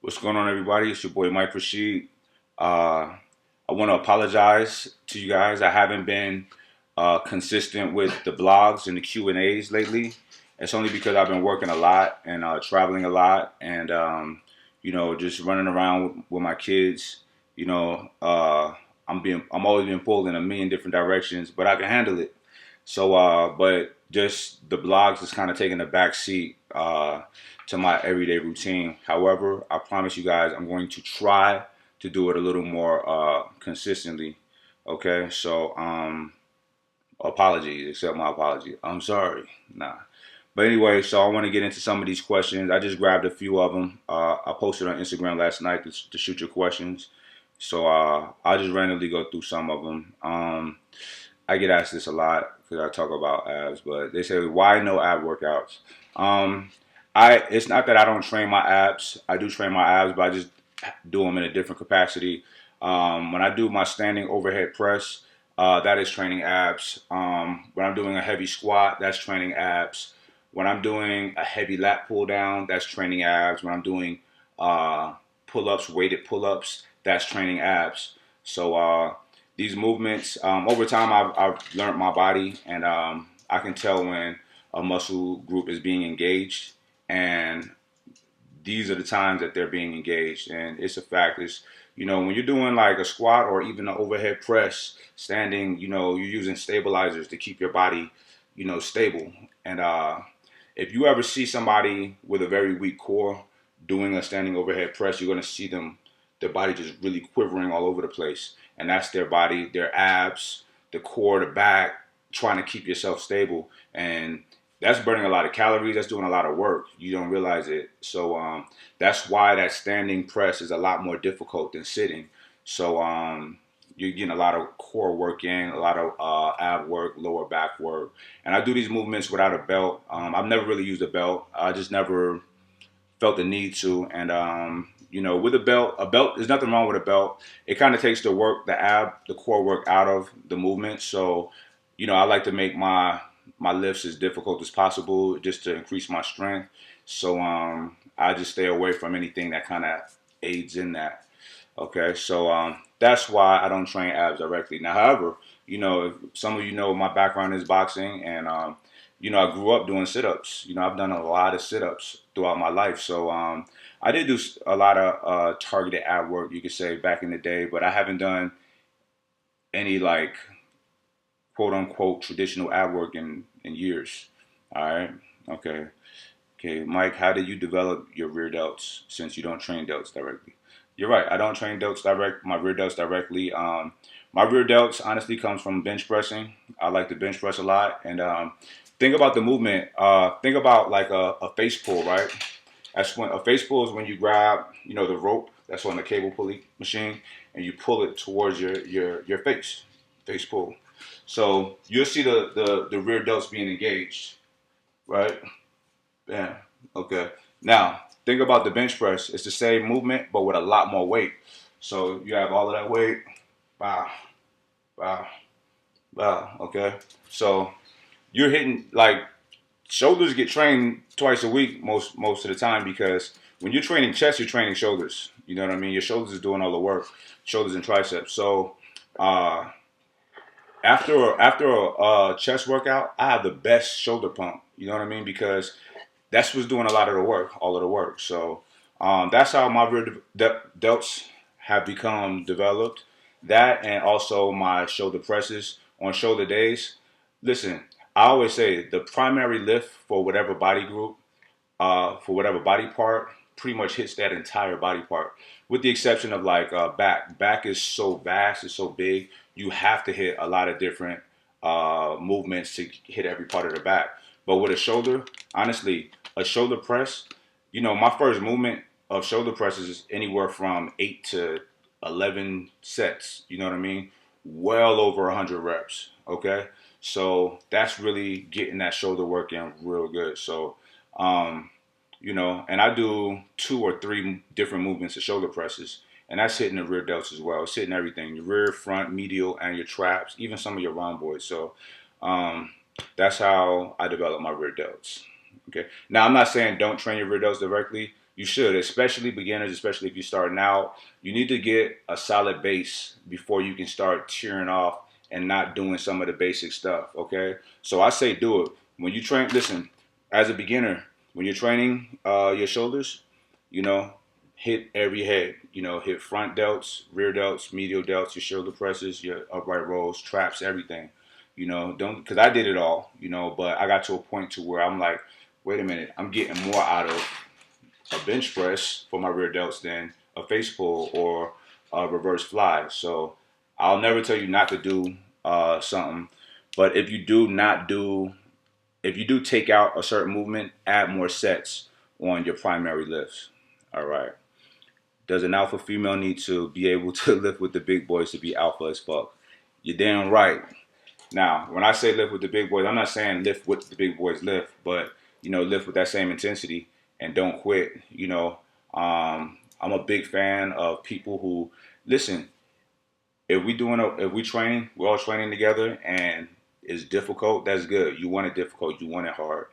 What's going on, everybody? It's your boy Mike Rashid. I want to apologize to you guys. I haven't been consistent with the blogs and the Q&As lately. It's only because I've been working a lot and traveling a lot, and just running around with my kids. You know, I'm always being pulled in a million different directions, but I can handle it. So, but just the blogs is kind of taking a back seat to my everyday routine. However, I promise you guys, I'm going to try to do it a little more consistently. Okay, so apologies, accept my apology. I'm sorry. Nah. But anyway, so I want to get into some of these questions. I just grabbed a few of them. I posted on Instagram last night to shoot your questions. So I'll just randomly go through some of them. I get asked this a lot because I talk about abs, but they say, why no ab workouts? Um, it's not that I don't train my abs. I do train my abs, but I just do them in a different capacity. When I do my standing overhead press, that is training abs. When I'm doing a heavy squat, that's training abs. When I'm doing a heavy lat pull down, that's training abs. When I'm doing pull ups, weighted pull ups, that's training abs. So these movements, over time, I've learned my body, and I can tell when a muscle group is being engaged, and these are the times that they're being engaged. And it's a fact. It's, when you're doing like a squat or even an overhead press, standing, you're using stabilizers to keep your body, stable. And if you ever see somebody with a very weak core doing a standing overhead press, you're going to see their body just really quivering all over the place. And that's their body, their abs, the core, the back, trying to keep yourself stable. And that's burning a lot of calories. That's doing a lot of work. You don't realize it. So that's why that standing press is a lot more difficult than sitting. So you're getting a lot of core work in, a lot of ab work, lower back work. And I do these movements without a belt. I've never really used a belt. I just never felt the need to. And with a belt, there's nothing wrong with a belt. It kind of takes the work, the core work out of the movement. So, I like to make my lifts as difficult as possible just to increase my strength. So I just stay away from anything that kind of aids in that. Okay, so that's why I don't train abs directly. Now, however, if some of you know my background is boxing, and I grew up doing sit-ups. I've done a lot of sit-ups throughout my life. So I did do a lot of targeted ab work, you could say, back in the day, but I haven't done any like quote unquote traditional ab work in years. All right, okay. Okay, Mike, how did you develop your rear delts since you don't train delts directly? You're right. I don't train my rear delts directly. My rear delts honestly comes from bench pressing. I like to bench press a lot. And think about the movement. Think about like a face pull, right? That's when a face pull is when you grab, the rope that's on the cable pulley machine, and you pull it towards your face pull. So you'll see the rear delts being engaged, right? Yeah. Okay. Now, think about the bench press. It's the same movement, but with a lot more weight. So you have all of that weight. Wow. Wow. Wow. Okay. So you're hitting like shoulders get trained twice a week most of the time because when you're training chest, you're training shoulders. You know what I mean? Your shoulders is doing all the work, shoulders and triceps. So uh, after a chest workout, I have the best shoulder pump. You know what I mean? Because that's what's doing a lot of the work, all of the work. So that's how my rear delts have become developed. That and also my shoulder presses on shoulder days. Listen, I always say the primary lift for whatever body group, for whatever body part, pretty much hits that entire body part, with the exception of like back. Back is so vast, it's so big. You have to hit a lot of different movements to hit every part of the back. But with a shoulder, honestly, a shoulder press, my first movement of shoulder presses is anywhere from 8 to 11 sets. You know what I mean? Well over 100 reps. Okay, so that's really getting that shoulder work in real good. So, um, and I do 2 or 3 different movements of shoulder presses, and that's hitting the rear delts as well. It's hitting everything: your rear, front, medial, and your traps, even some of your rhomboids. So, um, that's how I develop my rear delts. Okay. Now I'm not saying don't train your rear delts directly. You should, especially beginners, especially if you're starting out. You need to get a solid base before you can start tearing off and not doing some of the basic stuff. Okay, so I say do it when you train. Listen, as a beginner, when you're training your shoulders, you know, hit every head. You know, hit front delts, rear delts, medial delts, your shoulder presses, your upright rolls, traps, everything. You know, don't because I did it all. You know, but I got to a point to where I'm like, wait a minute, I'm getting more out of a bench press for my rear delts than a face pull or a reverse fly. So I'll never tell you not to do something, but if you do take out a certain movement, add more sets on your primary lifts. All right. Does an alpha female need to be able to lift with the big boys to be alpha as fuck? You're damn right. Now, when I say lift with the big boys, I'm not saying lift with the big boys lift, but lift with that same intensity and don't quit. I'm a big fan of people who listen. If we training, we're all training together, and it's difficult. That's good. You want it difficult. You want it hard.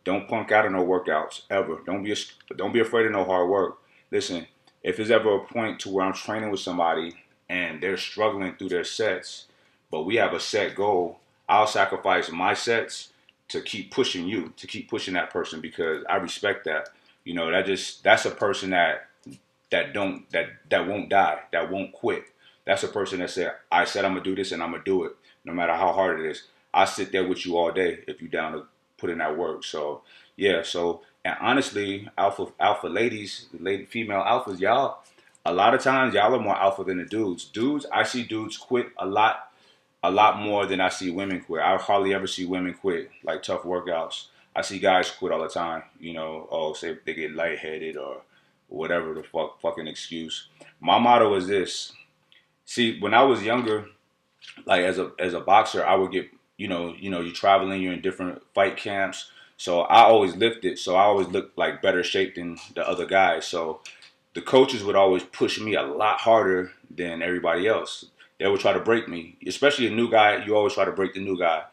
Don't punk out of no workouts ever. Don't be afraid of no hard work. Listen, if there's ever a point to where I'm training with somebody and they're struggling through their sets, but we have a set goal, I'll sacrifice my sets to keep pushing you, to keep pushing that person because I respect that. That's a person that won't die, that won't quit. That's a person that said, I said I'm gonna do this and I'm gonna do it, no matter how hard it is. I'll sit there with you all day if you're down to put in that work. So yeah, and honestly, alpha ladies, lady female alphas, y'all, a lot of times y'all are more alpha than the dudes. I see dudes quit a lot more than I see women quit. I hardly ever see women quit like tough workouts. I see guys quit all the time. Say they get lightheaded or whatever the fucking excuse. My motto is this. See, when I was younger, like as a boxer, I would get you're traveling, you're in different fight camps. So I always lifted, so I always looked like better shape than the other guys. So the coaches would always push me a lot harder than everybody else. They would try to break me, especially a new guy. You always try to break the new guy.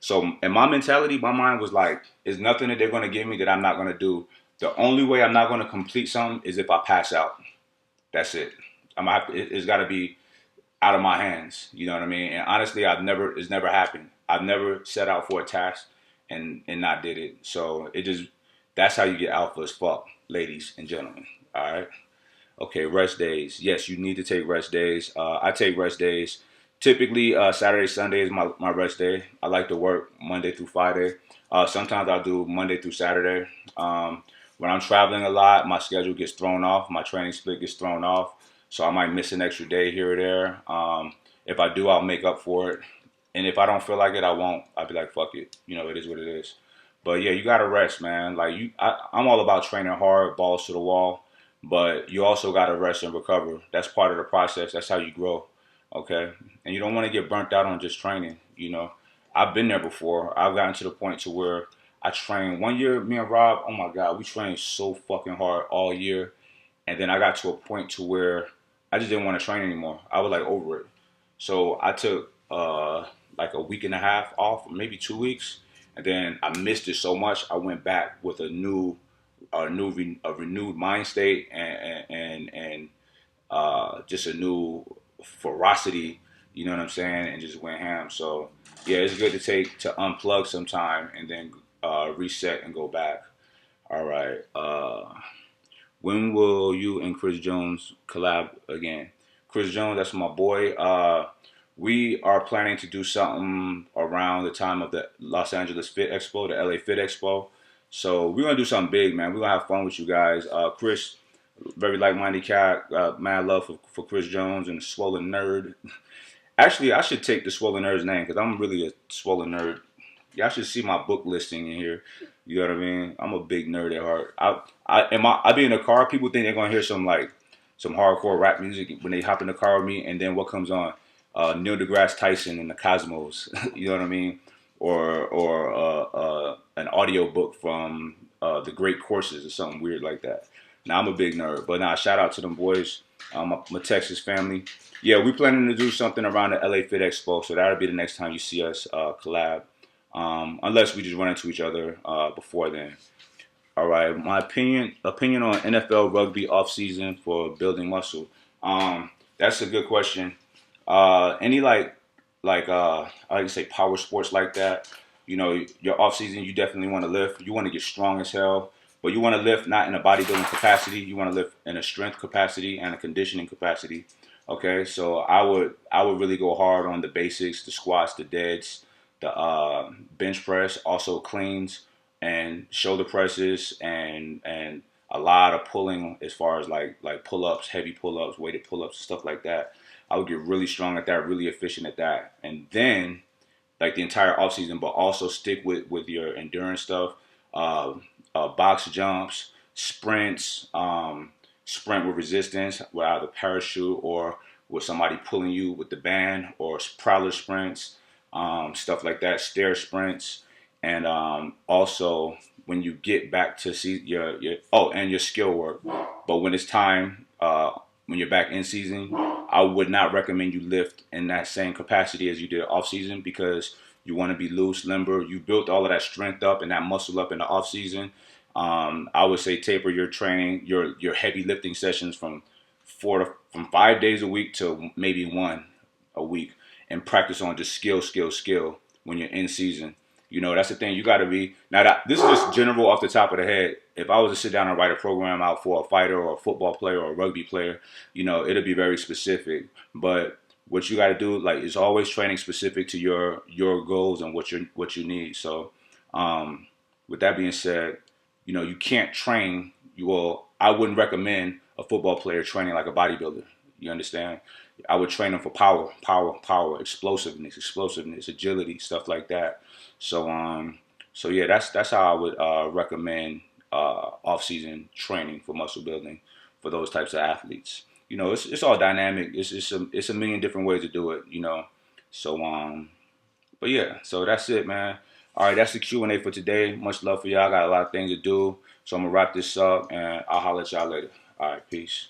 So in my mentality, my mind was like, "There's nothing that they're gonna give me that I'm not gonna do. The only way I'm not gonna complete something is if I pass out. That's it. It's got to be out of my hands. You know what I mean? And honestly, it's never happened. I've never set out for a task and not did it. So that's how you get alpha as fuck, ladies and gentlemen. All right. Okay, rest days. Yes, you need to take rest days. I take rest days. Typically, Saturday, Sunday is my rest day. I like to work Monday through Friday. Sometimes I'll do Monday through Saturday. When I'm traveling a lot, my schedule gets thrown off. My training split gets thrown off. So I might miss an extra day here or there. If I do, I'll make up for it. And if I don't feel like it, I won't. I'll be like, fuck it. It is what it is. But yeah, you gotta rest, man. I'm all about training hard, balls to the wall. But you also gotta rest and recover. That's part of the process. That's how you grow. Okay, and you don't want to get burnt out on just training. I've been there before. I've gotten to the point to where I trained 1 year. Me and Rob, oh my God, we trained so fucking hard all year, and then I got to a point to where I just didn't want to train anymore. I was like over it. So I took like a week and a half off, maybe 2 weeks, and then I missed it so much. I went back with a renewed mind state and just a new ferocity. You know what I'm saying? And just went ham. So yeah, it's good to unplug sometime and then reset and go back. All right. When will you and Chris Jones collab again? Chris Jones, that's my boy. We are planning to do something around the time of the Los Angeles Fit Expo, the LA Fit Expo. So we're gonna do something big, man. We're gonna have fun with you guys. Chris, very like-minded cat. Mad love for Chris Jones and the Swollen Nerd. Actually, I should take the Swollen Nerd's name because I'm really a Swollen Nerd. Y'all should see my book listing in here. You know what I mean? I'm a big nerd at heart. I be in a car. People think they're gonna hear some hardcore rap music when they hop in the car with me, and then what comes on? Neil deGrasse Tyson and the Cosmos. You know what I mean? Or an audio book from the Great Courses or something weird like that. Now I'm a big nerd, but shout out to them boys, my Texas family. Yeah, we planning to do something around the LA Fit Expo, so that'll be the next time you see us collab. Unless we just run into each other before then. All right, my opinion on NFL rugby offseason for building muscle. That's a good question. Any I like to say power sports like that. You know, your off season, you definitely want to lift. You want to get strong as hell, but you want to lift not in a bodybuilding capacity. You want to lift in a strength capacity and a conditioning capacity. Okay, so I would really go hard on the basics, the squats, the deads, the bench press, also cleans and shoulder presses and a lot of pulling as far as like pull ups, heavy pull ups, weighted pull ups, stuff like that. I would get really strong at that, really efficient at that, and then like the entire off season, but also stick with your endurance stuff, uh, box jumps, sprints, sprint with resistance, with either parachute or with somebody pulling you with the band, or prowler sprints, stuff like that, stair sprints, and also when you get back to see your and your skill work. But when it's time, when you're back in season, I would not recommend you lift in that same capacity as you did off season, because you want to be loose, limber. You built all of that strength up and that muscle up in the off season. I would say taper your training, your heavy lifting sessions from 5 days a week to maybe one a week, and practice on just skill when you're in season. You know, that's the thing. You got to be now. This is just general off the top of the head. If I was to sit down and write a program out for a fighter or a football player or a rugby player, you know, it'll be very specific. But what you got to do, like, is always training specific to your goals and what you need. So, with that being said, you know, you can't train. I wouldn't recommend a football player training like a bodybuilder. You understand? I would train them for power, explosiveness, agility, stuff like that. So so yeah, that's how I would recommend off season training for muscle building for those types of athletes. You know, it's all dynamic. It's a million different ways to do it. You know, so but yeah, so that's it, man. All right, that's the Q&A for today. Much love for y'all. I got a lot of things to do, so I'm gonna wrap this up, and I'll holler at y'all later. All right, peace.